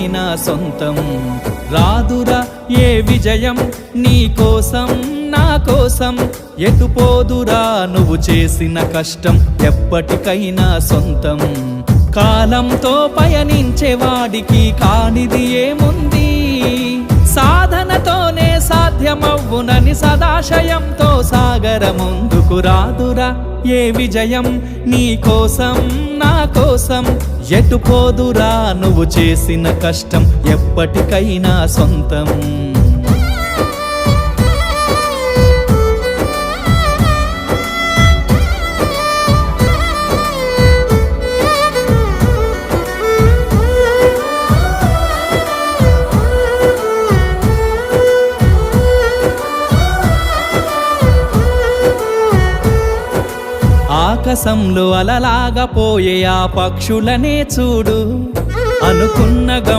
ఎప్పటికైనా సొంతం. రాదురా ఏ విజయం నీ కోసం నా కోసం, ఎటుపోదురా నువ్వు చేసిన కష్టం ఎప్పటికైనా సొంతం. కాలంతో పయనించే వాడికి కానిది ఏముంది, సాధనతోనే సాధ్యమవ్వునని సదాశయంతో సాగర ముందుకు. రాదురా ఏ విజయం నీ కోసం నా కోసం, ఎటుపోదురా నువ్వు చేసిన కష్టం ఎప్పటికైనా సొంతం. ఆకాశంలో అలలాగా పోయే ఆ పక్షులనే చూడు, అనుకున్న